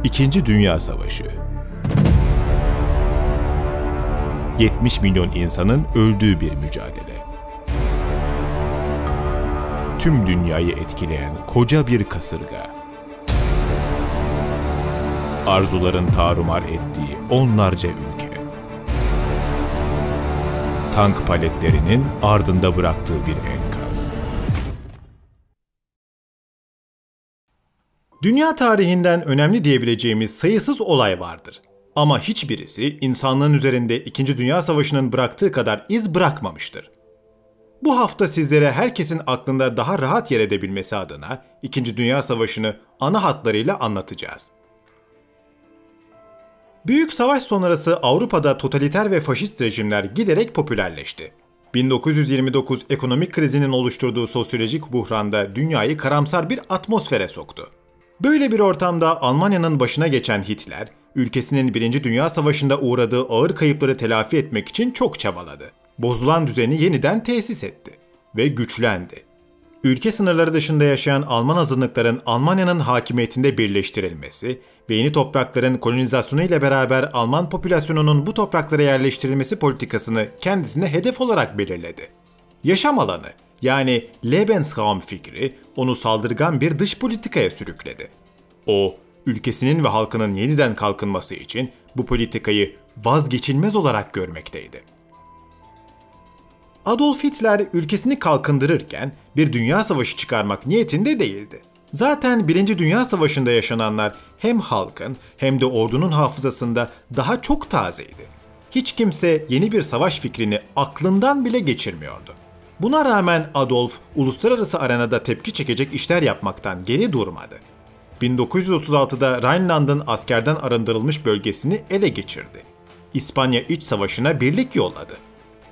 İkinci Dünya Savaşı. 70 milyon insanın öldüğü bir mücadele. Tüm dünyayı etkileyen koca bir kasırga. Arzuların tarumar ettiği onlarca ülke. Tank paletlerinin ardında bıraktığı bir enkaz. Dünya tarihinden önemli diyebileceğimiz sayısız olay vardır. Ama hiçbirisi insanlığın üzerinde 2. Dünya Savaşı'nın bıraktığı kadar iz bırakmamıştır. Bu hafta sizlere herkesin aklında daha rahat yer edebilmesi adına 2. Dünya Savaşı'nı ana hatlarıyla anlatacağız. Büyük savaş sonrası Avrupa'da totaliter ve faşist rejimler giderek popülerleşti. 1929 ekonomik krizinin oluşturduğu sosyolojik buhranda dünyayı karamsar bir atmosfere soktu. Böyle bir ortamda Almanya'nın başına geçen Hitler, ülkesinin 1. Dünya Savaşı'nda uğradığı ağır kayıpları telafi etmek için çok çabaladı. Bozulan düzeni yeniden tesis etti ve güçlendi. Ülke sınırları dışında yaşayan Alman azınlıkların Almanya'nın hakimiyetinde birleştirilmesi ve yeni toprakların kolonizasyonu ile beraber Alman popülasyonunun bu topraklara yerleştirilmesi politikasını kendisine hedef olarak belirledi. Yaşam alanı, yani Lebensraum fikri onu saldırgan bir dış politikaya sürükledi. O, ülkesinin ve halkının yeniden kalkınması için bu politikayı vazgeçilmez olarak görmekteydi. Adolf Hitler ülkesini kalkındırırken bir dünya savaşı çıkarmak niyetinde değildi. Zaten 1. Dünya Savaşı'nda yaşananlar hem halkın hem de ordunun hafızasında daha çok tazeydi. Hiç kimse yeni bir savaş fikrini aklından bile geçirmiyordu. Buna rağmen Adolf, uluslararası arenada tepki çekecek işler yapmaktan geri durmadı. 1936'da Rhineland'ın askerden arındırılmış bölgesini ele geçirdi. İspanya İç Savaşı'na birlik yolladı.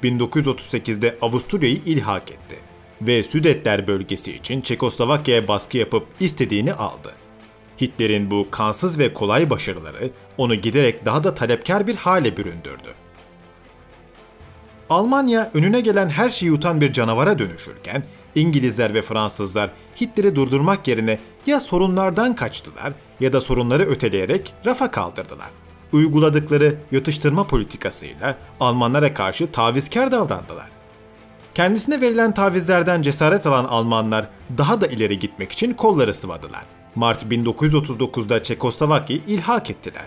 1938'de Avusturya'yı ilhak etti ve Südetler bölgesi için Çekoslovakya'ya baskı yapıp istediğini aldı. Hitler'in bu kansız ve kolay başarıları onu giderek daha da talepkar bir hale büründürdü. Almanya önüne gelen her şeyi yutan bir canavara dönüşürken İngilizler ve Fransızlar Hitler'i durdurmak yerine ya sorunlardan kaçtılar ya da sorunları öteleyerek rafa kaldırdılar. Uyguladıkları yatıştırma politikasıyla Almanlara karşı tavizkar davrandılar. Kendisine verilen tavizlerden cesaret alan Almanlar daha da ileri gitmek için kolları sıvadılar. Mart 1939'da Çekoslovakya'yı ilhak ettiler.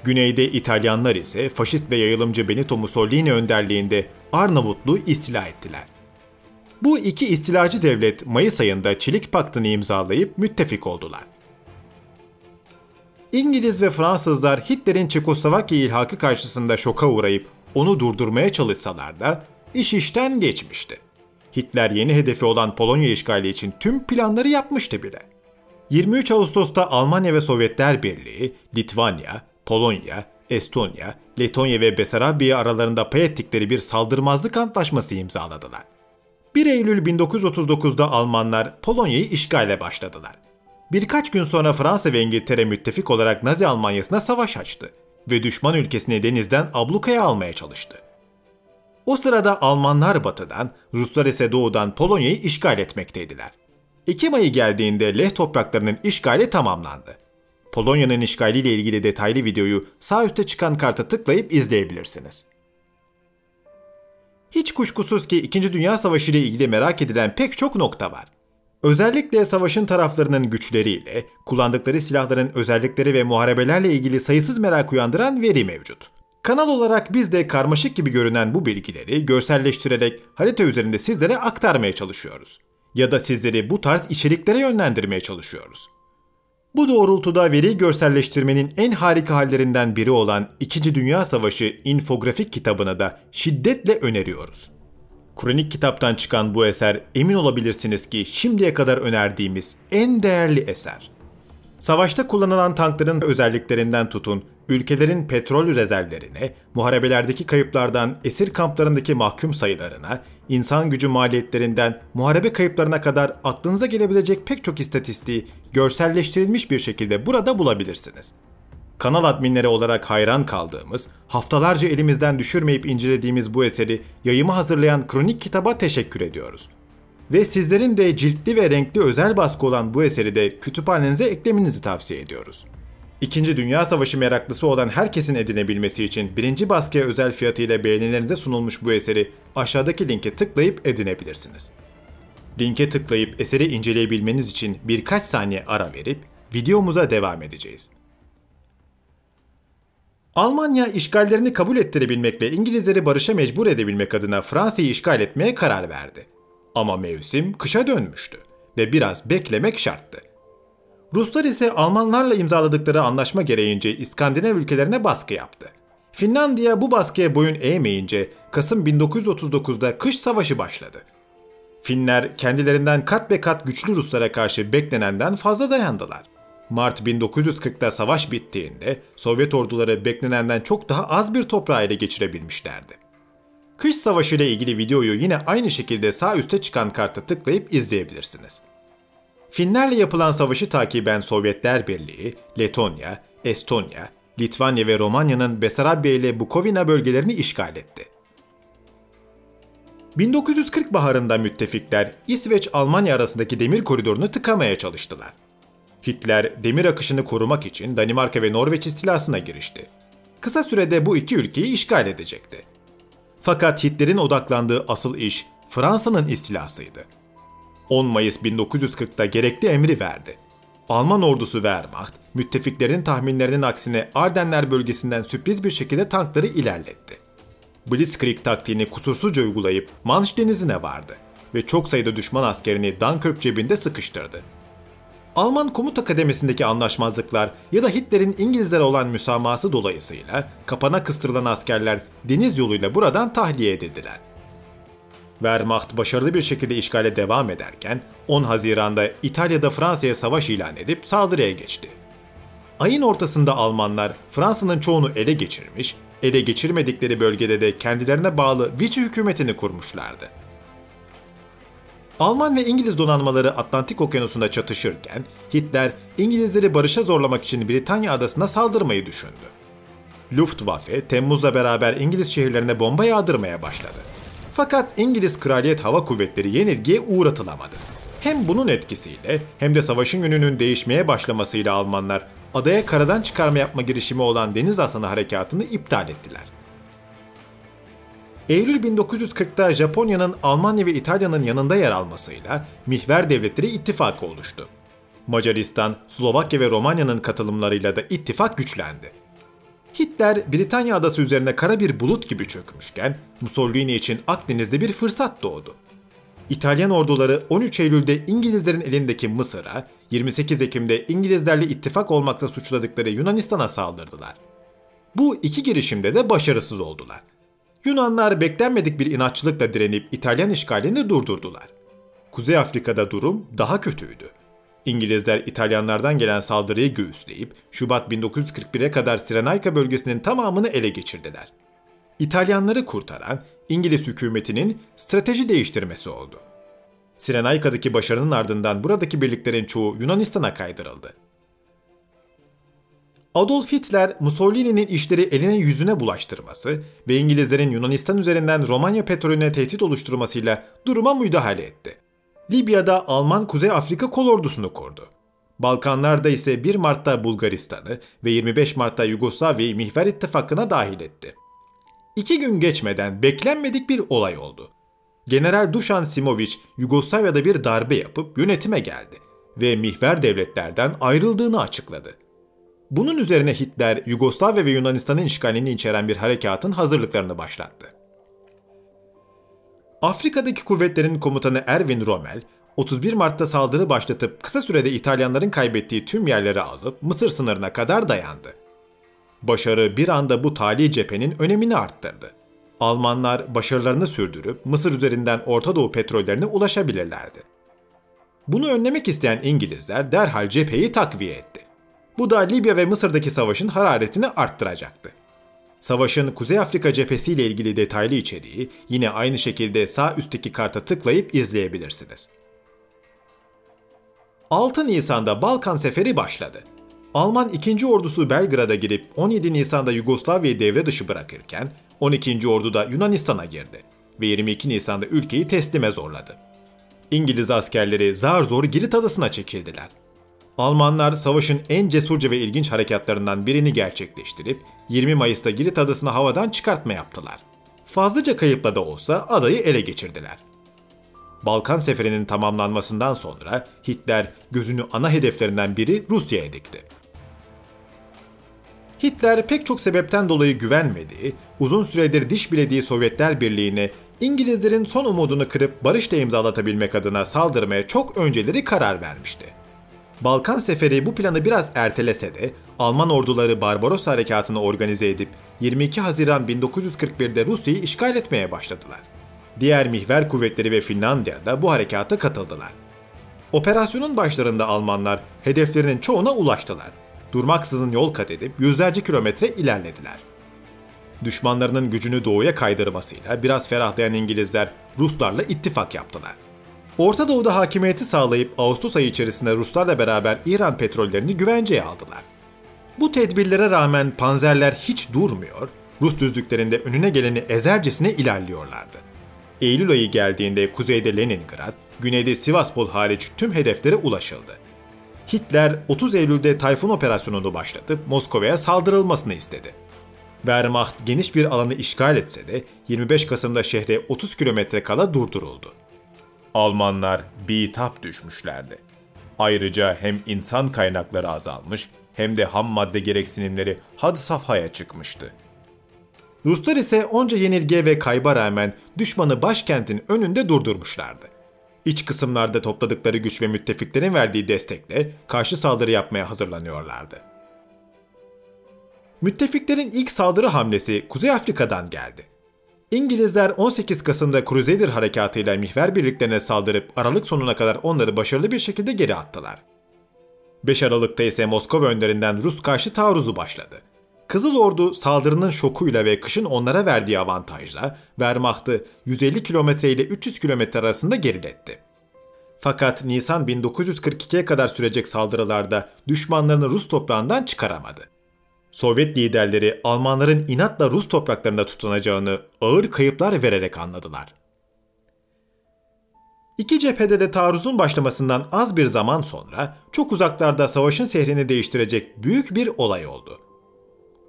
Güneyde İtalyanlar ise faşist ve yayılımcı Benito Mussolini önderliğinde Arnavutluğu istila ettiler. Bu iki istilacı devlet Mayıs ayında Çelik Paktı'nı imzalayıp müttefik oldular. İngiliz ve Fransızlar Hitler'in Çekoslovakya ilhakı karşısında şoka uğrayıp onu durdurmaya çalışsalar da iş işten geçmişti. Hitler yeni hedefi olan Polonya işgali için tüm planları yapmıştı bile. 23 Ağustos'ta Almanya ve Sovyetler Birliği, Litvanya, Polonya, Estonya, Letonya ve Besarabya aralarında pay ettikleri bir saldırmazlık antlaşması imzaladılar. 1 Eylül 1939'da Almanlar Polonya'yı işgale başladılar. Birkaç gün sonra Fransa ve İngiltere müttefik olarak Nazi Almanyası'na savaş açtı ve düşman ülkesini denizden ablukaya almaya çalıştı. O sırada Almanlar batıdan, Ruslar ise doğudan Polonya'yı işgal etmekteydiler. Ekim ayı geldiğinde Leh topraklarının işgali tamamlandı. Polonya'nın işgaliyle ilgili detaylı videoyu sağ üstte çıkan karta tıklayıp izleyebilirsiniz. Hiç kuşkusuz ki 2. Dünya Savaşı ile ilgili merak edilen pek çok nokta var. Özellikle savaşın taraflarının güçleriyle, kullandıkları silahların özellikleri ve muharebelerle ilgili sayısız merak uyandıran veri mevcut. Kanal olarak biz de karmaşık gibi görünen bu bilgileri görselleştirerek harita üzerinde sizlere aktarmaya çalışıyoruz. Ya da sizleri bu tarz içeriklere yönlendirmeye çalışıyoruz. Bu doğrultuda veri görselleştirmenin en harika hallerinden biri olan 2. Dünya Savaşı infografik kitabını da şiddetle öneriyoruz. Kronik kitaptan çıkan bu eser emin olabilirsiniz ki şimdiye kadar önerdiğimiz en değerli eser. Savaşta kullanılan tankların özelliklerinden tutun, ülkelerin petrol rezervlerine, muharebelerdeki kayıplardan esir kamplarındaki mahkum sayılarına, insan gücü maliyetlerinden muharebe kayıplarına kadar aklınıza gelebilecek pek çok istatistiği görselleştirilmiş bir şekilde burada bulabilirsiniz. Kanal adminleri olarak hayran kaldığımız, haftalarca elimizden düşürmeyip incelediğimiz bu eseri yayımı hazırlayan Kronik Kitap'a teşekkür ediyoruz. Ve sizlerin de ciltli ve renkli özel baskı olan bu eseri de kütüphanenize eklemenizi tavsiye ediyoruz. İkinci Dünya Savaşı meraklısı olan herkesin edinebilmesi için birinci baskıya özel fiyatıyla beğenilerinize sunulmuş bu eseri aşağıdaki linke tıklayıp edinebilirsiniz. Linke tıklayıp eseri inceleyebilmeniz için birkaç saniye ara verip videomuza devam edeceğiz. Almanya işgallerini kabul ettirebilmek ve İngilizleri barışa mecbur edebilmek adına Fransa'yı işgal etmeye karar verdi. Ama mevsim kışa dönmüştü ve biraz beklemek şarttı. Ruslar ise Almanlarla imzaladıkları anlaşma gereğince İskandinav ülkelerine baskı yaptı. Finlandiya bu baskıya boyun eğmeyince Kasım 1939'da kış savaşı başladı. Finler kendilerinden kat be kat güçlü Ruslara karşı beklenenden fazla dayandılar. Mart 1940'da savaş bittiğinde Sovyet orduları beklenenden çok daha az bir toprağı ele geçirebilmişlerdi. Kış Savaşı ile ilgili videoyu yine aynı şekilde sağ üstte çıkan karta tıklayıp izleyebilirsiniz. Finlerle yapılan savaşı takiben Sovyetler Birliği, Letonya, Estonya, Litvanya ve Romanya'nın Besarabya ile Bukovina bölgelerini işgal etti. 1940 baharında müttefikler İsveç-Almanya arasındaki demir koridorunu tıkamaya çalıştılar. Hitler demir akışını korumak için Danimarka ve Norveç istilasına girişti. Kısa sürede bu iki ülkeyi işgal edecekti. Fakat Hitler'in odaklandığı asıl iş Fransa'nın istilasıydı. 10 Mayıs 1940'ta gerekli emri verdi. Alman ordusu Wehrmacht, müttefiklerin tahminlerinin aksine Ardenler bölgesinden sürpriz bir şekilde tankları ilerletti. Blitzkrieg taktiğini kusursuzca uygulayıp Manş Denizi'ne vardı ve çok sayıda düşman askerini Dunkirk cebinde sıkıştırdı. Alman komuta kademesindeki anlaşmazlıklar ya da Hitler'in İngilizlere olan müsamahası dolayısıyla kapana kıstırılan askerler deniz yoluyla buradan tahliye edildiler. Wehrmacht başarılı bir şekilde işgale devam ederken 10 Haziran'da İtalya'da Fransa'ya savaş ilan edip saldırıya geçti. Ayın ortasında Almanlar Fransa'nın çoğunu ele geçirmiş, ele geçirmedikleri bölgede de kendilerine bağlı Vichy hükümetini kurmuşlardı. Alman ve İngiliz donanmaları Atlantik Okyanusu'nda çatışırken Hitler İngilizleri barışa zorlamak için Britanya adasına saldırmayı düşündü. Luftwaffe Temmuz'la beraber İngiliz şehirlerine bomba yağdırmaya başladı. Fakat İngiliz Kraliyet Hava Kuvvetleri yenilgiye uğratılamadı. Hem bunun etkisiyle hem de savaşın yönünün değişmeye başlamasıyla Almanlar adaya karadan çıkarma yapma girişimi olan Deniz Aslanı Harekatı'nı iptal ettiler. Eylül 1940'ta Japonya'nın Almanya ve İtalya'nın yanında yer almasıyla Mihver Devletleri İttifakı oluştu. Macaristan, Slovakya ve Romanya'nın katılımlarıyla da ittifak güçlendi. Hitler, Britanya adası üzerine kara bir bulut gibi çökmüşken Mussolini için Akdeniz'de bir fırsat doğdu. İtalyan orduları 13 Eylül'de İngilizlerin elindeki Mısır'a, 28 Ekim'de İngilizlerle ittifak olmakla suçladıkları Yunanistan'a saldırdılar. Bu iki girişimde de başarısız oldular. Yunanlar beklenmedik bir inatçılıkla direnip İtalyan işgalini durdurdular. Kuzey Afrika'da durum daha kötüydü. İngilizler İtalyanlardan gelen saldırıyı göğüsleyip Şubat 1941'e kadar Sirenayka bölgesinin tamamını ele geçirdiler. İtalyanları kurtaran İngiliz hükümetinin strateji değiştirmesi oldu. Sirenayka'daki başarının ardından buradaki birliklerin çoğu Yunanistan'a kaydırıldı. Adolf Hitler, Mussolini'nin işleri eline yüzüne bulaştırması ve İngilizlerin Yunanistan üzerinden Romanya petrolüne tehdit oluşturmasıyla duruma müdahale etti. Libya'da Alman Kuzey Afrika kolordusunu kurdu. Balkanlarda ise 1 Mart'ta Bulgaristan'ı ve 25 Mart'ta Yugoslavya'yı Mihver İttifakı'na dahil etti. 2 gün geçmeden beklenmedik bir olay oldu. General Dušan Simović Yugoslavya'da bir darbe yapıp yönetime geldi ve Mihver devletlerden ayrıldığını açıkladı. Bunun üzerine Hitler, Yugoslavya ve Yunanistan'ın işgalini içeren bir harekatın hazırlıklarını başlattı. Afrika'daki kuvvetlerin komutanı Erwin Rommel, 31 Mart'ta saldırı başlatıp kısa sürede İtalyanların kaybettiği tüm yerleri alıp Mısır sınırına kadar dayandı. Başarı bir anda bu tali cephenin önemini arttırdı. Almanlar başarılarını sürdürüp Mısır üzerinden Orta Doğu petrollerine ulaşabilirlerdi. Bunu önlemek isteyen İngilizler derhal cepheyi takviye etti. Bu da Libya ve Mısır'daki savaşın hararetini arttıracaktı. Savaşın Kuzey Afrika cephesiyle ilgili detaylı içeriği yine aynı şekilde sağ üstteki karta tıklayıp izleyebilirsiniz. 6 Nisan'da Balkan Seferi başladı. Alman 2. Ordusu Belgrad'a girip 17 Nisan'da Yugoslavya'yı devre dışı bırakırken 12. Ordu da Yunanistan'a girdi ve 22 Nisan'da ülkeyi teslime zorladı. İngiliz askerleri zar zor Girit adasına çekildiler. Almanlar savaşın en cesurca ve ilginç harekatlarından birini gerçekleştirip 20 Mayıs'ta Girit adasını havadan çıkartma yaptılar. Fazlaca kayıpla da olsa adayı ele geçirdiler. Balkan Seferi'nin tamamlanmasından sonra Hitler gözünü ana hedeflerinden biri Rusya'ya dikti. Hitler pek çok sebepten dolayı güvenmediği, uzun süredir diş bilediği Sovyetler Birliği'ne İngilizlerin son umudunu kırıp barışla imzalatabilmek adına saldırmaya çok önceleri karar vermişti. Balkan Seferi bu planı biraz ertelese de Alman orduları Barbarossa Harekatı'nı organize edip 22 Haziran 1941'de Rusya'yı işgal etmeye başladılar. Diğer mihver kuvvetleri ve Finlandiya da bu harekata katıldılar. Operasyonun başlarında Almanlar hedeflerinin çoğuna ulaştılar. Durmaksızın yol kat edip yüzlerce kilometre ilerlediler. Düşmanlarının gücünü doğuya kaydırmasıyla biraz ferahlayan İngilizler Ruslarla ittifak yaptılar. Orta Doğu'da hakimiyeti sağlayıp Ağustos ayı içerisinde Ruslarla beraber İran petrollerini güvenceye aldılar. Bu tedbirlere rağmen panzerler hiç durmuyor, Rus düzlüklerinde önüne geleni ezercesine ilerliyorlardı. Eylül ayı geldiğinde kuzeyde Leningrad, güneyde Sivaspol hariç tüm hedeflere ulaşıldı. Hitler 30 Eylül'de Tayfun operasyonunu başlatıp Moskova'ya saldırılmasını istedi. Wehrmacht geniş bir alanı işgal etse de 25 Kasım'da şehre 30 kilometre kala durduruldu. Almanlar bitap düşmüşlerdi. Ayrıca hem insan kaynakları azalmış hem de ham madde gereksinimleri had safhaya çıkmıştı. Ruslar ise onca yenilgiye ve kayba rağmen düşmanı başkentin önünde durdurmuşlardı. İç kısımlarda topladıkları güç ve müttefiklerin verdiği destekle karşı saldırı yapmaya hazırlanıyorlardı. Müttefiklerin ilk saldırı hamlesi Kuzey Afrika'dan geldi. İngilizler 18 Kasım'da Crusader harekatıyla mihver birliklerine saldırıp Aralık sonuna kadar onları başarılı bir şekilde geri attılar. 5 Aralık'ta ise Moskova önlerinden Rus karşı taarruzu başladı. Kızıl Ordu saldırının şokuyla ve kışın onlara verdiği avantajla Wehrmacht'ı 150 kilometre ile 300 kilometre arasında geriletti. Fakat Nisan 1942'ye kadar sürecek saldırılarda düşmanlarını Rus toprağından çıkaramadı. Sovyet liderleri Almanların inatla Rus topraklarında tutunacağını ağır kayıplar vererek anladılar. İki cephede de taarruzun başlamasından az bir zaman sonra çok uzaklarda savaşın seyrini değiştirecek büyük bir olay oldu.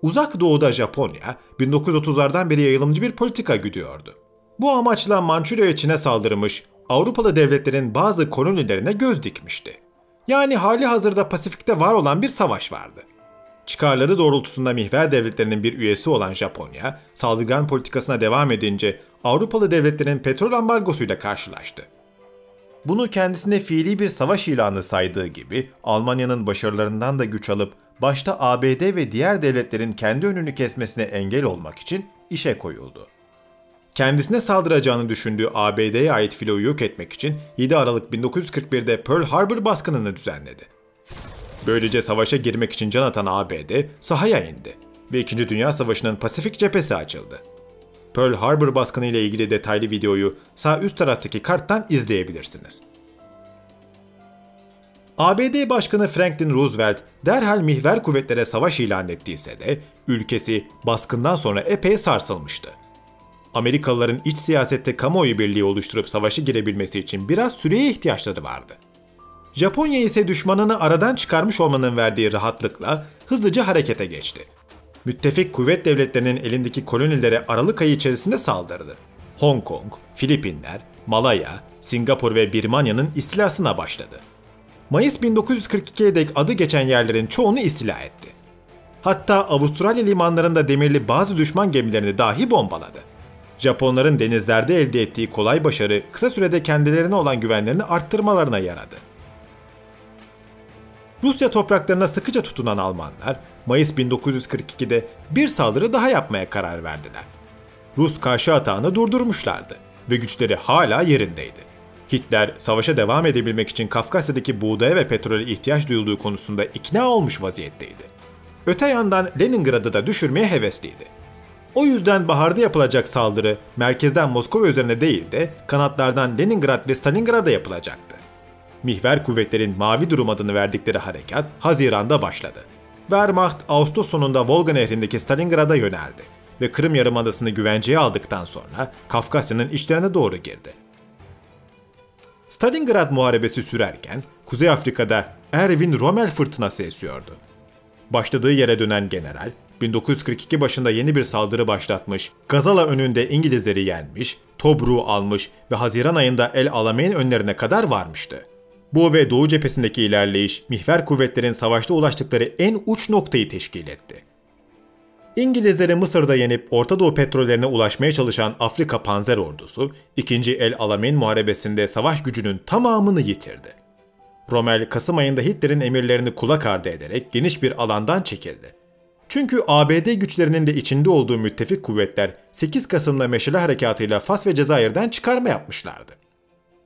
Uzak Doğu'da Japonya, 1930'lardan beri yayılımcı bir politika güdüyordu. Bu amaçla Mançurya ve Çin'e saldırmış, Avrupalı devletlerin bazı kolonilerine göz dikmişti. Yani hali hazırda Pasifik'te var olan bir savaş vardı. Çıkarları doğrultusunda mihver devletlerinin bir üyesi olan Japonya, saldırgan politikasına devam edince Avrupalı devletlerin petrol ambargosuyla karşılaştı. Bunu kendisine fiili bir savaş ilanı saydığı gibi Almanya'nın başarılarından da güç alıp başta ABD ve diğer devletlerin kendi önünü kesmesine engel olmak için işe koyuldu. Kendisine saldıracağını düşündüğü ABD'ye ait filoyu yok etmek için 7 Aralık 1941'de Pearl Harbor baskınını düzenledi. Böylece savaşa girmek için can atan ABD sahaya indi ve 2. Dünya Savaşı'nın Pasifik cephesi açıldı. Pearl Harbor baskını ile ilgili detaylı videoyu sağ üst taraftaki karttan izleyebilirsiniz. ABD Başkanı Franklin Roosevelt derhal mihver kuvvetlere savaş ilan ettiyse de ülkesi baskından sonra epey sarsılmıştı. Amerikalıların iç siyasette kamuoyu birliği oluşturup savaşa girebilmesi için biraz süreye ihtiyaçları vardı. Japonya ise düşmanını aradan çıkarmış olmanın verdiği rahatlıkla hızlıca harekete geçti. Müttefik kuvvet devletlerinin elindeki kolonilere Aralık ayı içerisinde saldırdı. Hong Kong, Filipinler, Malaya, Singapur ve Birmanya'nın istilasına başladı. Mayıs 1942'ye dek adı geçen yerlerin çoğunu istila etti. Hatta Avustralya limanlarında demirli bazı düşman gemilerini dahi bombaladı. Japonların denizlerde elde ettiği kolay başarı kısa sürede kendilerine olan güvenlerini arttırmalarına yaradı. Rusya topraklarına sıkıca tutunan Almanlar, Mayıs 1942'de bir saldırı daha yapmaya karar verdiler. Rus karşı atağını durdurmuşlardı ve güçleri hala yerindeydi. Hitler, savaşa devam edebilmek için Kafkasya'daki buğdaya ve petrole ihtiyaç duyulduğu konusunda ikna olmuş vaziyetteydi. Öte yandan Leningrad'ı da düşürmeye hevesliydi. O yüzden baharda yapılacak saldırı merkezden Moskova üzerine değil de kanatlardan Leningrad ve Stalingrad'a yapılacaktı. Mihver kuvvetlerin Mavi Durum adını verdikleri harekat Haziran'da başladı. Wehrmacht Ağustos sonunda Volga nehrindeki Stalingrad'a yöneldi ve Kırım Yarımadası'nı güvenceye aldıktan sonra Kafkasya'nın içlerine doğru girdi. Stalingrad Muharebesi sürerken Kuzey Afrika'da Erwin Rommel fırtınası esiyordu. Başladığı yere dönen general, 1942 başında yeni bir saldırı başlatmış, Gazala önünde İngilizleri yenmiş, Tobruk'u almış ve Haziran ayında El Alamein önlerine kadar varmıştı. Bu ve Doğu cephesindeki ilerleyiş, mihver kuvvetlerin savaşta ulaştıkları en uç noktayı teşkil etti. İngilizleri Mısır'da yenip Orta Doğu petrollerine ulaşmaya çalışan Afrika Panzer Ordusu, 2. El Alamein Muharebesi'nde savaş gücünün tamamını yitirdi. Rommel, Kasım ayında Hitler'in emirlerini kulak ardı ederek geniş bir alandan çekildi. Çünkü ABD güçlerinin de içinde olduğu müttefik kuvvetler 8 Kasım'da Meşale Harekatı'yla Fas ve Cezayir'den çıkarma yapmışlardı.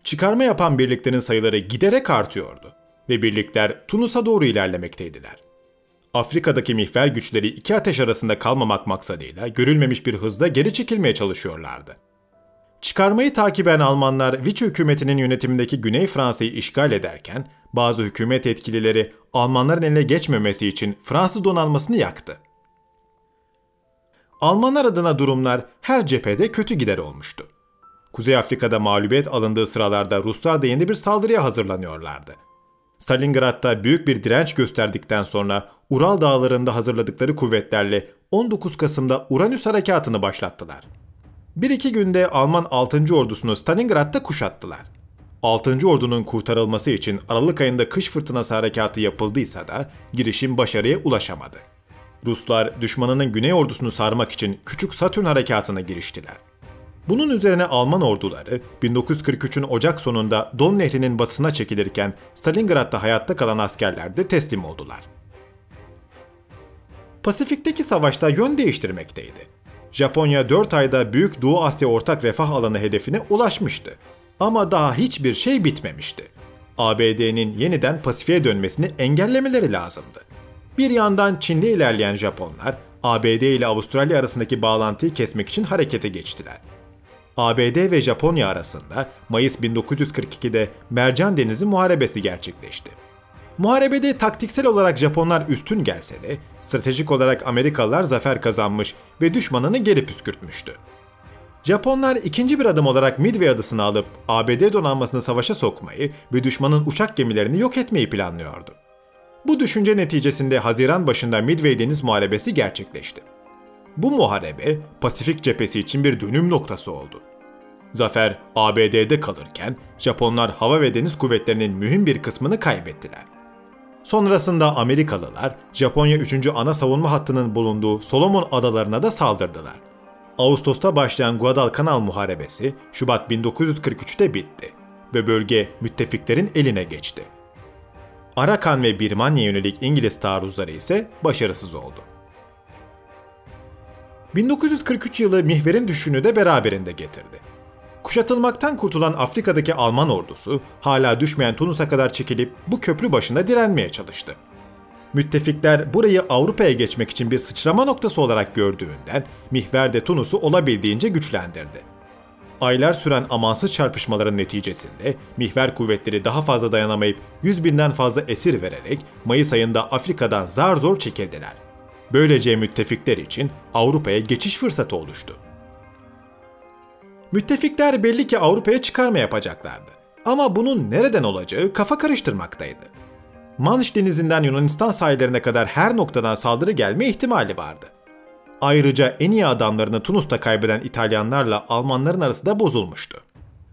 Çıkarma yapan birliklerin sayıları giderek artıyordu ve birlikler Tunus'a doğru ilerlemekteydiler. Afrika'daki mihver güçleri iki ateş arasında kalmamak maksadıyla görülmemiş bir hızla geri çekilmeye çalışıyorlardı. Çıkarmayı takiben Almanlar Vichy hükümetinin yönetimindeki Güney Fransa'yı işgal ederken bazı hükümet yetkilileri Almanların eline geçmemesi için Fransız donanmasını yaktı. Almanlar adına durumlar her cephede kötü gider olmuştu. Kuzey Afrika'da mağlubiyet alındığı sıralarda Ruslar da yeni bir saldırıya hazırlanıyorlardı. Stalingrad'da büyük bir direnç gösterdikten sonra Ural Dağları'nda hazırladıkları kuvvetlerle 19 Kasım'da Uranüs Harekatı'nı başlattılar. 1-2 günde Alman 6. ordusunu Stalingrad'da kuşattılar. 6. ordunun kurtarılması için Aralık ayında kış fırtınası harekatı yapıldıysa da girişim başarıya ulaşamadı. Ruslar düşmanının güney ordusunu sarmak için Küçük Satürn harekatına giriştiler. Bunun üzerine Alman orduları 1943'ün Ocak sonunda Don Nehri'nin batısına çekilirken Stalingrad'da hayatta kalan askerler de teslim oldular. Pasifik'teki savaşta yön değiştirmekteydi. Japonya 4 ayda Büyük Doğu Asya Ortak Refah Alanı hedefine ulaşmıştı. Ama daha hiçbir şey bitmemişti. ABD'nin yeniden Pasifik'e dönmesini engellemeleri lazımdı. Bir yandan Çin'de ilerleyen Japonlar, ABD ile Avustralya arasındaki bağlantıyı kesmek için harekete geçtiler. ABD ve Japonya arasında Mayıs 1942'de Mercan Denizi Muharebesi gerçekleşti. Muharebede taktiksel olarak Japonlar üstün gelse de stratejik olarak Amerikalılar zafer kazanmış ve düşmanını geri püskürtmüştü. Japonlar ikinci bir adım olarak Midway adasını alıp ABD donanmasını savaşa sokmayı ve düşmanın uçak gemilerini yok etmeyi planlıyordu. Bu düşünce neticesinde Haziran başında Midway Deniz Muharebesi gerçekleşti. Bu muharebe Pasifik cephesi için bir dönüm noktası oldu. Zafer ABD'de kalırken Japonlar hava ve deniz kuvvetlerinin mühim bir kısmını kaybettiler. Sonrasında Amerikalılar Japonya 3. ana savunma hattının bulunduğu Solomon Adalarına da saldırdılar. Ağustos'ta başlayan Guadalcanal Muharebesi Şubat 1943'te bitti ve bölge müttefiklerin eline geçti. Arakan ve Birmanya'ya yönelik İngiliz taarruzları ise başarısız oldu. 1943 yılı mihverin düşüşünü de beraberinde getirdi. Kuşatılmaktan kurtulan Afrika'daki Alman ordusu hala düşmeyen Tunus'a kadar çekilip bu köprü başında direnmeye çalıştı. Müttefikler burayı Avrupa'ya geçmek için bir sıçrama noktası olarak gördüğünden mihver de Tunus'u olabildiğince güçlendirdi. Aylar süren amansız çarpışmaların neticesinde mihver kuvvetleri daha fazla dayanamayıp 100.000'den fazla esir vererek Mayıs ayında Afrika'dan zar zor çekildiler. Böylece müttefikler için Avrupa'ya geçiş fırsatı oluştu. Müttefikler belli ki Avrupa'ya çıkarma yapacaklardı. Ama bunun nereden olacağı kafa karıştırmaktaydı. Manş Denizi'nden Yunanistan sahillerine kadar her noktadan saldırı gelme ihtimali vardı. Ayrıca en iyi adamlarını Tunus'ta kaybeden İtalyanlarla Almanların arası da bozulmuştu.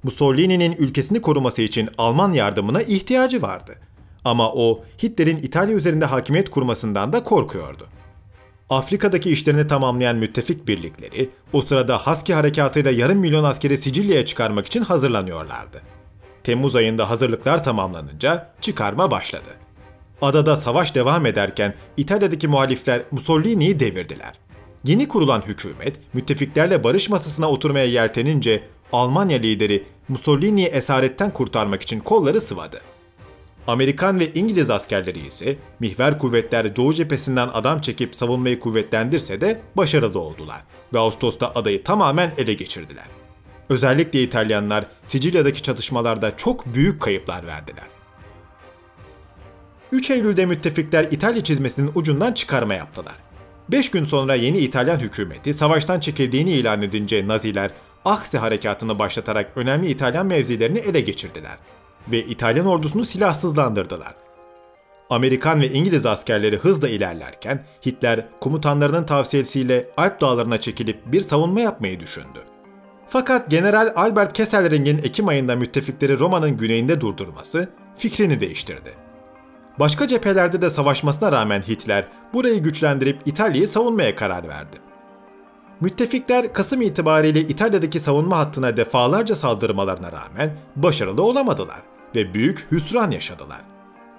Mussolini'nin ülkesini koruması için Alman yardımına ihtiyacı vardı. Ama o, Hitler'in İtalya üzerinde hakimiyet kurmasından da korkuyordu. Afrika'daki işlerini tamamlayan müttefik birlikleri, o sırada Husky harekatıyla 500.000 askeri Sicilya'ya çıkarmak için hazırlanıyorlardı. Temmuz ayında hazırlıklar tamamlanınca çıkarma başladı. Adada savaş devam ederken İtalya'daki muhalifler Mussolini'yi devirdiler. Yeni kurulan hükümet, müttefiklerle barış masasına oturmaya yeltenince Almanya lideri Mussolini'yi esaretten kurtarmak için kolları sıvadı. Amerikan ve İngiliz askerleri ise mihver kuvvetler Doğu cephesinden adam çekip savunmayı kuvvetlendirse de başarılı oldular ve Ağustos'ta adayı tamamen ele geçirdiler. Özellikle İtalyanlar Sicilya'daki çatışmalarda çok büyük kayıplar verdiler. 3 Eylül'de müttefikler İtalya çizmesinin ucundan çıkarma yaptılar. 5 gün sonra yeni İtalyan hükümeti savaştan çekildiğini ilan edince Naziler Akse harekatını başlatarak önemli İtalyan mevzilerini ele geçirdiler ve İtalyan ordusunu silahsızlandırdılar. Amerikan ve İngiliz askerleri hızla ilerlerken Hitler komutanlarının tavsiyesiyle Alp dağlarına çekilip bir savunma yapmayı düşündü. Fakat General Albert Kesselring'in Ekim ayında müttefikleri Roma'nın güneyinde durdurması fikrini değiştirdi. Başka cephelerde de savaşmasına rağmen Hitler burayı güçlendirip İtalya'yı savunmaya karar verdi. Müttefikler Kasım itibariyle İtalya'daki savunma hattına defalarca saldırmalarına rağmen başarılı olamadılar ve büyük hüsran yaşadılar.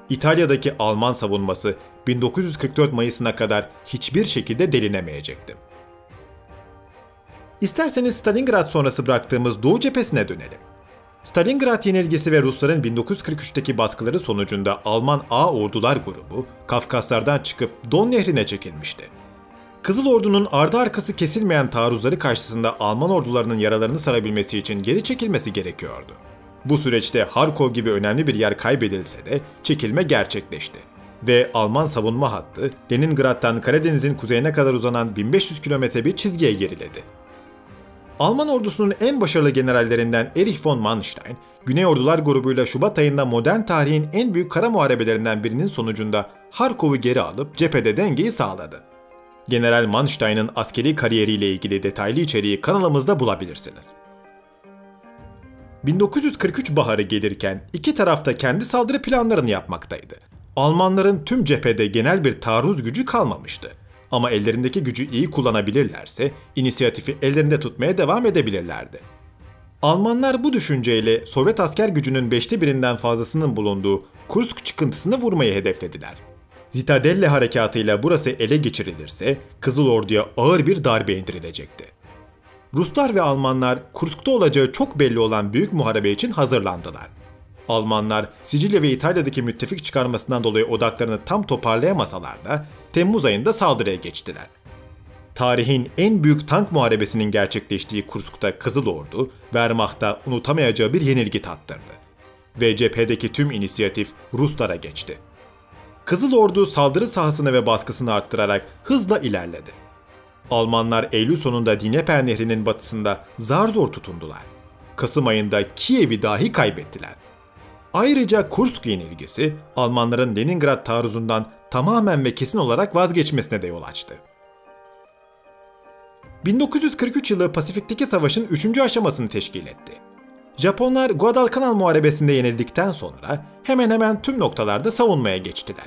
İtalya'daki Alman savunması 1944 Mayıs'ına kadar hiçbir şekilde delinemeyecekti. İsterseniz Stalingrad sonrası bıraktığımız Doğu cephesine dönelim. Stalingrad yenilgisi ve Rusların 1943'teki baskıları sonucunda Alman A Ordular grubu Kafkaslardan çıkıp Don Nehri'ne çekilmişti. Kızıl Ordu'nun ardı arkası kesilmeyen taarruzları karşısında Alman ordularının yaralarını sarabilmesi için geri çekilmesi gerekiyordu. Bu süreçte Harkov gibi önemli bir yer kaybedilse de çekilme gerçekleşti ve Alman savunma hattı Leningrad'dan Karadeniz'in kuzeyine kadar uzanan 1500 kilometre bir çizgiye geriledi. Alman ordusunun en başarılı generallerinden Erich von Manstein, Güney Ordular grubuyla Şubat ayında modern tarihin en büyük kara muharebelerinden birinin sonucunda Harkov'u geri alıp cephede dengeyi sağladı. General Manstein'ın askeri kariyeriyle ilgili detaylı içeriği kanalımızda bulabilirsiniz. 1943 baharı gelirken iki taraf da kendi saldırı planlarını yapmaktaydı. Almanların tüm cephede genel bir taarruz gücü kalmamıştı. Ama ellerindeki gücü iyi kullanabilirlerse inisiyatifi ellerinde tutmaya devam edebilirlerdi. Almanlar bu düşünceyle Sovyet asker gücünün 1/5'inden fazlasının bulunduğu Kursk çıkıntısını vurmayı hedeflediler. Zitadelle harekatıyla burası ele geçirilirse Kızıl Ordu'ya ağır bir darbe indirilecekti. Ruslar ve Almanlar Kursk'ta olacağı çok belli olan büyük muharebe için hazırlandılar. Almanlar Sicilya ve İtalya'daki müttefik çıkarmasından dolayı odaklarını tam toparlayamasalar da Temmuz ayında saldırıya geçtiler. Tarihin en büyük tank muharebesinin gerçekleştiği Kursk'ta Kızıl Ordu, Wehrmacht'a unutamayacağı bir yenilgi tattırdı. Ve cephedeki tüm inisiyatif Ruslara geçti. Kızıl Ordu saldırı sahasını ve baskısını arttırarak hızla ilerledi. Almanlar Eylül sonunda Dnieper Nehri'nin batısında zar zor tutundular. Kasım ayında Kiev'i dahi kaybettiler. Ayrıca Kursk yenilgisi Almanların Leningrad taarruzundan tamamen ve kesin olarak vazgeçmesine de yol açtı. 1943 yılı Pasifik'teki savaşın 3. aşamasını teşkil etti. Japonlar Guadalcanal Muharebesi'nde yenildikten sonra hemen hemen tüm noktalarda savunmaya geçtiler.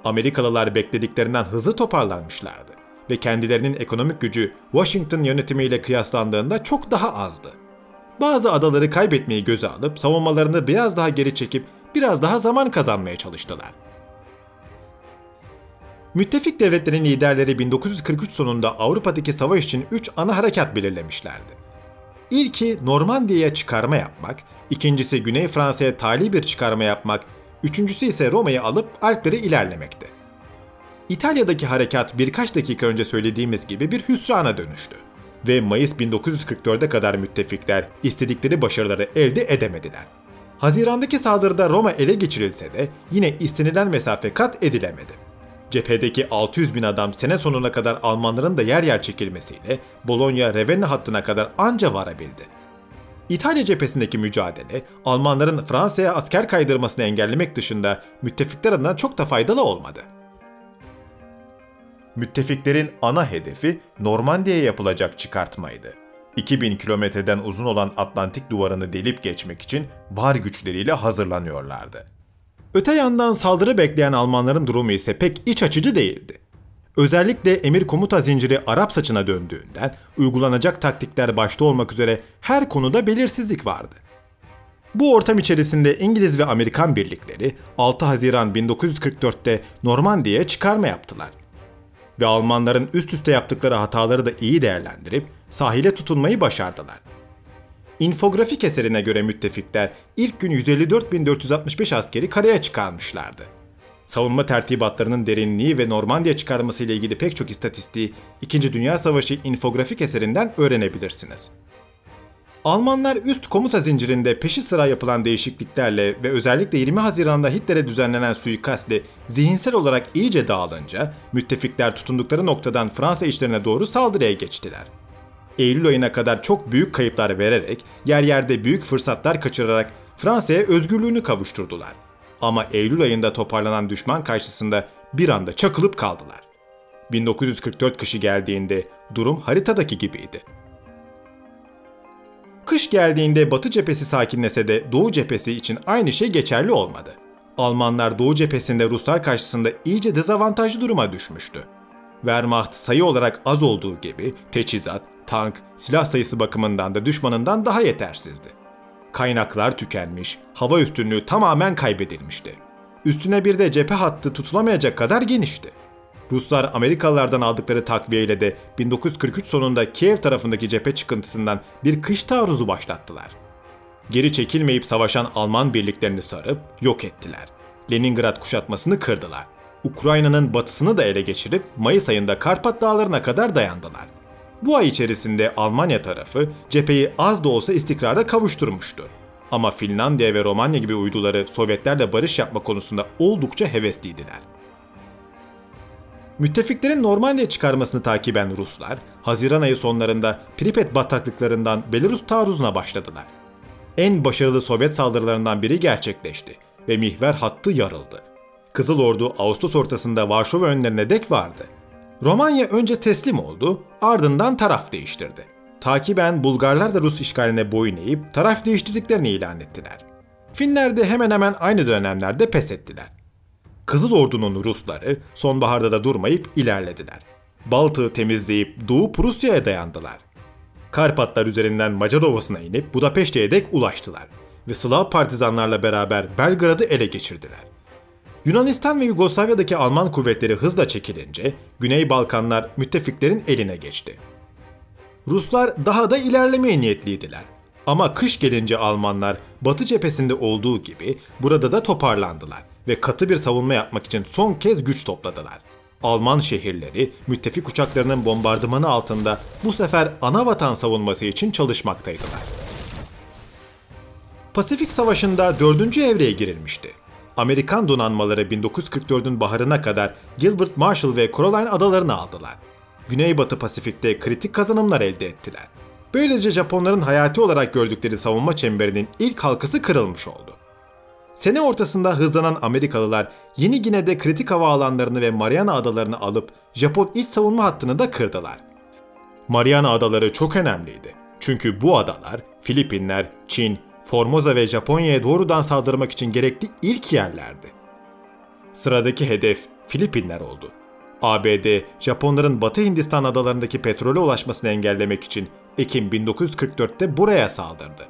Amerikalılar beklediklerinden hızlı toparlanmışlardı ve kendilerinin ekonomik gücü Washington yönetimiyle kıyaslandığında çok daha azdı. Bazı adaları kaybetmeyi göze alıp savunmalarını biraz daha geri çekip biraz daha zaman kazanmaya çalıştılar. Müttefik devletlerin liderleri 1943 sonunda Avrupa'daki savaş için 3 ana harekat belirlemişlerdi. İlki Normandiya'ya çıkarma yapmak, ikincisi Güney Fransa'ya tali bir çıkarma yapmak, üçüncüsü ise Roma'yı alıp Alplere ilerlemekti. İtalya'daki harekat birkaç dakika önce söylediğimiz gibi bir hüsrana dönüştü. Ve Mayıs 1944'e kadar müttefikler istedikleri başarıları elde edemediler. Haziran'daki saldırıda Roma ele geçirilse de yine istenilen mesafe kat edilemedi. Cephedeki 600 bin adam sene sonuna kadar Almanların da yer yer çekilmesiyle Bologna-Ravenna hattına kadar anca varabildi. İtalya cephesindeki mücadele, Almanların Fransa'ya asker kaydırmasını engellemek dışında müttefikler adına çok da faydalı olmadı. Müttefiklerin ana hedefi Normandiya'ya yapılacak çıkartmaydı. 2000 kilometreden uzun olan Atlantik duvarını delip geçmek için var güçleriyle hazırlanıyorlardı. Öte yandan saldırı bekleyen Almanların durumu ise pek iç açıcı değildi. Özellikle emir komuta zinciri Arap saçına döndüğünden uygulanacak taktikler başta olmak üzere her konuda belirsizlik vardı. Bu ortam içerisinde İngiliz ve Amerikan birlikleri 6 Haziran 1944'te Normandiya'ya çıkarma yaptılar. Ve Almanların üst üste yaptıkları hataları da iyi değerlendirip sahile tutunmayı başardılar. İnfografik eserine göre müttefikler ilk gün 154.465 askeri karaya çıkarmışlardı. Savunma tertibatlarının derinliği ve Normandiya çıkarması ile ilgili pek çok istatistiği 2. Dünya Savaşı infografik eserinden öğrenebilirsiniz. Almanlar üst komuta zincirinde peşi sıra yapılan değişikliklerle ve özellikle 20 Haziran'da Hitler'e düzenlenen suikastle zihinsel olarak iyice dağılınca müttefikler tutundukları noktadan Fransa içlerine doğru saldırıya geçtiler. Eylül ayına kadar çok büyük kayıplar vererek, yer yerde büyük fırsatlar kaçırarak Fransa'ya özgürlüğünü kavuşturdular. Ama Eylül ayında toparlanan düşman karşısında bir anda çakılıp kaldılar. 1944 kışı geldiğinde durum haritadaki gibiydi. Kış geldiğinde Batı cephesi sakinlese de Doğu cephesi için aynı şey geçerli olmadı. Almanlar Doğu cephesinde Ruslar karşısında iyice dezavantajlı duruma düşmüştü. Wehrmacht sayı olarak az olduğu gibi teçhizat, tank, silah sayısı bakımından da düşmanından daha yetersizdi. Kaynaklar tükenmiş, hava üstünlüğü tamamen kaybedilmişti. Üstüne bir de cephe hattı tutulamayacak kadar genişti. Ruslar Amerikalılardan aldıkları takviyeyle de 1943 sonunda Kiev tarafındaki cephe çıkıntısından bir kış taarruzu başlattılar. Geri çekilmeyip savaşan Alman birliklerini sarıp yok ettiler. Leningrad kuşatmasını kırdılar. Ukrayna'nın batısını da ele geçirip Mayıs ayında Karpat Dağları'na kadar dayandılar. Bu ay içerisinde Almanya tarafı cepheyi az da olsa istikrara kavuşturmuştu. Ama Finlandiya ve Romanya gibi uyduları Sovyetlerle barış yapma konusunda oldukça hevesliydiler. Müttefiklerin Normandiya çıkarmasını takiben Ruslar, Haziran ayı sonlarında Pripet bataklıklarından Belarus taarruzuna başladılar. En başarılı Sovyet saldırılarından biri gerçekleşti ve mihver hattı yarıldı. Kızıl Ordu Ağustos ortasında Varşova önlerine dek vardı. Romanya önce teslim oldu, ardından taraf değiştirdi. Takiben Bulgarlar da Rus işgaline boyun eğip taraf değiştirdiklerini ilan ettiler. Finler de hemen hemen aynı dönemlerde pes ettiler. Kızıl Ordu'nun Rusları sonbaharda da durmayıp ilerlediler. Baltığı temizleyip Doğu Prusya'ya dayandılar. Karpatlar üzerinden Macar Ovası'na inip Budapeşte'ye dek ulaştılar ve Slav partizanlarla beraber Belgrad'ı ele geçirdiler. Yunanistan ve Yugoslavya'daki Alman kuvvetleri hızla çekilince Güney Balkanlar müttefiklerin eline geçti. Ruslar daha da ilerlemeye niyetliydiler. Ama kış gelince Almanlar Batı cephesinde olduğu gibi burada da toparlandılar ve katı bir savunma yapmak için son kez güç topladılar. Alman şehirleri müttefik uçaklarının bombardımanı altında bu sefer anavatan savunması için çalışmaktaydılar. Pasifik Savaşı'nda 4. evreye girilmişti. Amerikan donanmaları 1944'ün baharına kadar Gilbert, Marshall ve Caroline adalarını aldılar. Güneybatı Pasifik'te kritik kazanımlar elde ettiler. Böylece Japonların hayati olarak gördükleri savunma çemberinin ilk halkası kırılmış oldu. Sene ortasında hızlanan Amerikalılar Yeni Gine'de kritik havaalanlarını ve Mariana Adalarını alıp Japon iç savunma hattını da kırdılar. Mariana Adaları çok önemliydi. Çünkü bu adalar Filipinler, Çin, Formosa ve Japonya'ya doğrudan saldırmak için gerekli ilk yerlerdi. Sıradaki hedef Filipinler oldu. ABD, Japonların Batı Hindistan adalarındaki petrole ulaşmasını engellemek için Ekim 1944'te buraya saldırdı.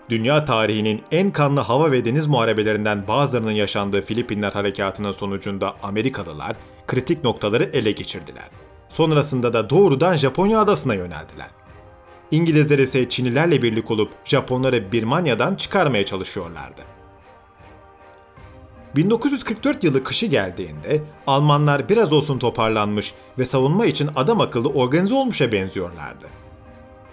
Dünya tarihinin en kanlı hava ve deniz muharebelerinden bazılarının yaşandığı Filipinler harekatının sonucunda Amerikalılar kritik noktaları ele geçirdiler. Sonrasında da doğrudan Japonya adasına yöneldiler. İngilizler ise Çinlilerle birlik olup Japonları Birmanya'dan çıkarmaya çalışıyorlardı. 1944 yılı kışı geldiğinde Almanlar biraz olsun toparlanmış ve savunma için adam akıllı organize olmuşa benziyorlardı.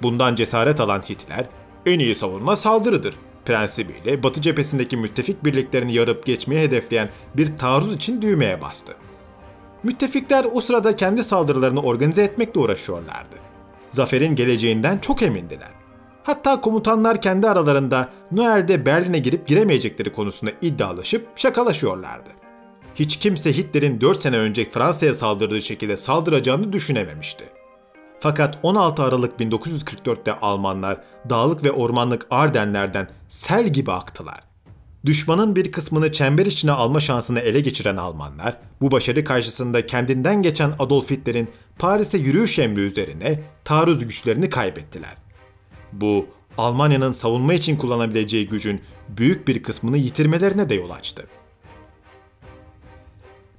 Bundan cesaret alan Hitler, en iyi savunma saldırıdır prensibiyle Batı cephesindeki müttefik birliklerini yarıp geçmeyi hedefleyen bir taarruz için düğmeye bastı. Müttefikler o sırada kendi saldırılarını organize etmekle uğraşıyorlardı. Zaferin geleceğinden çok emindiler. Hatta komutanlar kendi aralarında Noel'de Berlin'e girip giremeyecekleri konusunda iddialaşıp şakalaşıyorlardı. Hiç kimse Hitler'in 4 sene önce Fransa'ya saldırdığı şekilde saldıracağını düşünememişti. Fakat 16 Aralık 1944'te Almanlar dağlık ve ormanlık Ardenler'den sel gibi aktılar. Düşmanın bir kısmını çember içine alma şansını ele geçiren Almanlar, bu başarı karşısında kendinden geçen Adolf Hitler'in Paris'e yürüyüş emri üzerine taarruz güçlerini kaybettiler. Bu, Almanya'nın savunma için kullanabileceği gücün büyük bir kısmını yitirmelerine de yol açtı.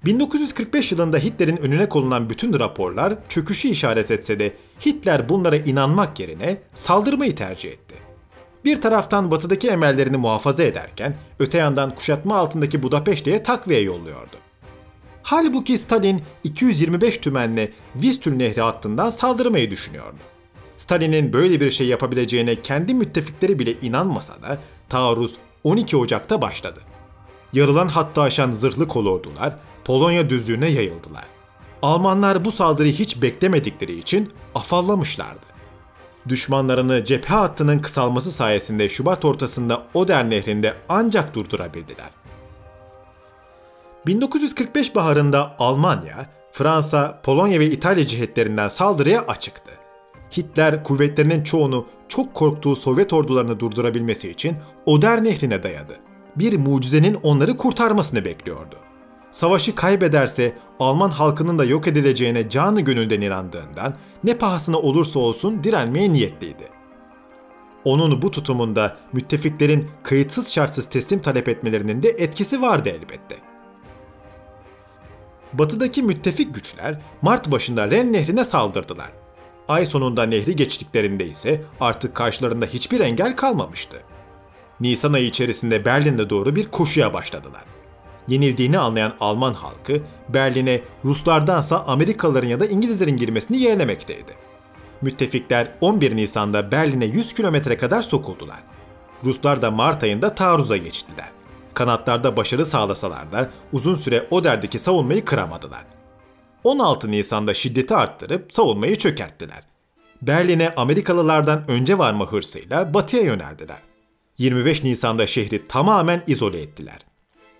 1945 yılında Hitler'in önüne konulan bütün raporlar çöküşü işaret etse de Hitler bunlara inanmak yerine saldırmayı tercih etti. Bir taraftan batıdaki emellerini muhafaza ederken öte yandan kuşatma altındaki Budapeşte'ye takviye yolluyordu. Halbuki Stalin 225 tümenle Vistül Nehri hattından saldırmayı düşünüyordu. Stalin'in böyle bir şey yapabileceğine kendi müttefikleri bile inanmasa da taarruz 12 Ocak'ta başladı. Yarılan hattı aşan zırhlı kolordular Polonya düzlüğüne yayıldılar. Almanlar bu saldırıyı hiç beklemedikleri için afallamışlardı. Düşmanlarını cephe hattının kısalması sayesinde Şubat ortasında Oder Nehri'nde ancak durdurabildiler. 1945 baharında Almanya, Fransa, Polonya ve İtalya cihetlerinden saldırıya açıktı. Hitler kuvvetlerinin çoğunu çok korktuğu Sovyet ordularını durdurabilmesi için Oder Nehri'ne dayadı. Bir mucizenin onları kurtarmasını bekliyordu. Savaşı kaybederse Alman halkının da yok edileceğine canı gönülden inandığından ne pahasına olursa olsun direnmeye niyetliydi. Onun bu tutumunda müttefiklerin kayıtsız şartsız teslim talep etmelerinin de etkisi vardı elbette. Batıdaki müttefik güçler Mart başında Ren Nehri'ne saldırdılar. Ay sonunda nehri geçtiklerinde ise artık karşılarında hiçbir engel kalmamıştı. Nisan ayı içerisinde Berlin'e doğru bir koşuya başladılar. Yenildiğini anlayan Alman halkı Berlin'e Ruslardansa Amerikalıların ya da İngilizlerin girmesini yeğlemekteydi. Müttefikler 11 Nisan'da Berlin'e 100 kilometre kadar sokuldular. Ruslar da Mart ayında taarruza geçtiler. Kanatlarda başarı sağlasalar da uzun süre Oder'deki savunmayı kıramadılar. 16 Nisan'da şiddeti arttırıp savunmayı çökerttiler. Berlin'e Amerikalılardan önce varma hırsıyla batıya yöneldiler. 25 Nisan'da şehri tamamen izole ettiler.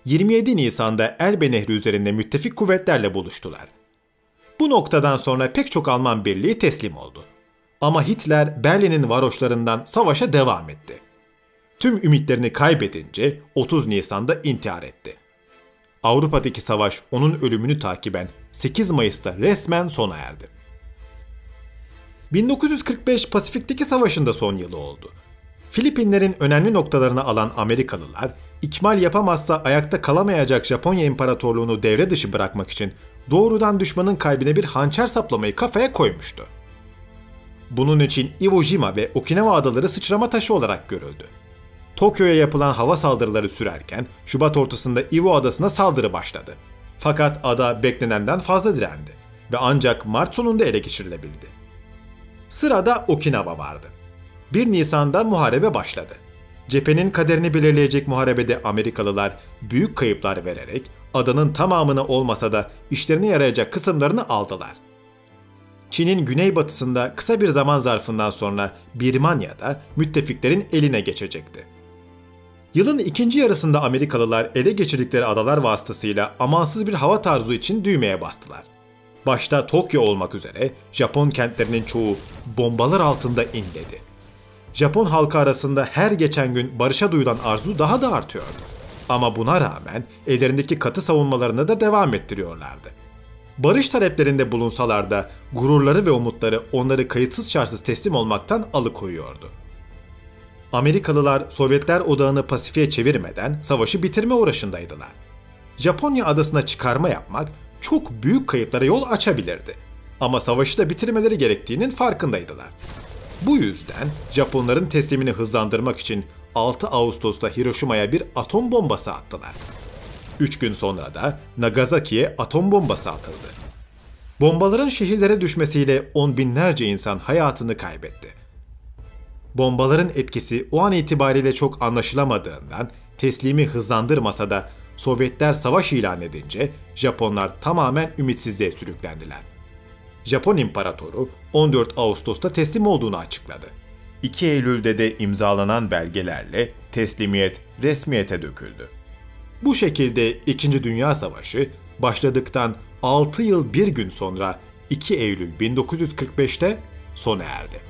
27 Nisan'da Elbe Nehri üzerinde müttefik kuvvetlerle buluştular. Bu noktadan sonra pek çok Alman birliği teslim oldu. Ama Hitler Berlin'in varoşlarından savaşa devam etti. Tüm ümitlerini kaybedince 30 Nisan'da intihar etti. Avrupa'daki savaş onun ölümünü takiben 8 Mayıs'ta resmen sona erdi. 1945 Pasifik'teki savaşın da son yılı oldu. Filipinlerin önemli noktalarını alan Amerikalılar, ikmal yapamazsa ayakta kalamayacak Japonya İmparatorluğunu devre dışı bırakmak için doğrudan düşmanın kalbine bir hançer saplamayı kafaya koymuştu. Bunun için Iwo Jima ve Okinawa adaları sıçrama taşı olarak görüldü. Tokyo'ya yapılan hava saldırıları sürerken Şubat ortasında Iwo adasına saldırı başladı. Fakat ada beklenenden fazla direndi ve ancak Mart sonunda ele geçirilebildi. Sırada Okinawa vardı. 1 Nisan'da muharebe başladı. Cephenin kaderini belirleyecek muharebede Amerikalılar büyük kayıplar vererek adanın tamamını olmasa da işlerine yarayacak kısımlarını aldılar. Çin'in güneybatısında kısa bir zaman zarfından sonra Birmanya'da müttefiklerin eline geçecekti. Yılın ikinci yarısında Amerikalılar ele geçirdikleri adalar vasıtasıyla amansız bir hava taarruzu için düğmeye bastılar. Başta Tokyo olmak üzere Japon kentlerinin çoğu bombalar altında inledi. Japon halkı arasında her geçen gün barışa duyulan arzu daha da artıyordu. Ama buna rağmen ellerindeki katı savunmalarını da devam ettiriyorlardı. Barış taleplerinde bulunsalar da gururları ve umutları onları kayıtsız şartsız teslim olmaktan alıkoyuyordu. Amerikalılar Sovyetler odağını Pasifik'e çevirmeden savaşı bitirme uğraşındaydılar. Japonya adasına çıkarma yapmak çok büyük kayıplara yol açabilirdi. Ama savaşı da bitirmeleri gerektiğinin farkındaydılar. Bu yüzden Japonların teslimini hızlandırmak için 6 Ağustos'ta Hiroşima'ya bir atom bombası attılar. 3 gün sonra da Nagasaki'ye atom bombası atıldı. Bombaların şehirlere düşmesiyle on binlerce insan hayatını kaybetti. Bombaların etkisi o an itibariyle çok anlaşılamadığından teslimi hızlandırmasa da Sovyetler savaş ilan edince Japonlar tamamen ümitsizliğe sürüklendiler. Japon İmparatoru 14 Ağustos'ta teslim olduğunu açıkladı. 2 Eylül'de de imzalanan belgelerle teslimiyet resmiyete döküldü. Bu şekilde 2. Dünya Savaşı başladıktan 6 yıl 1 gün sonra 2 Eylül 1945'te sona erdi.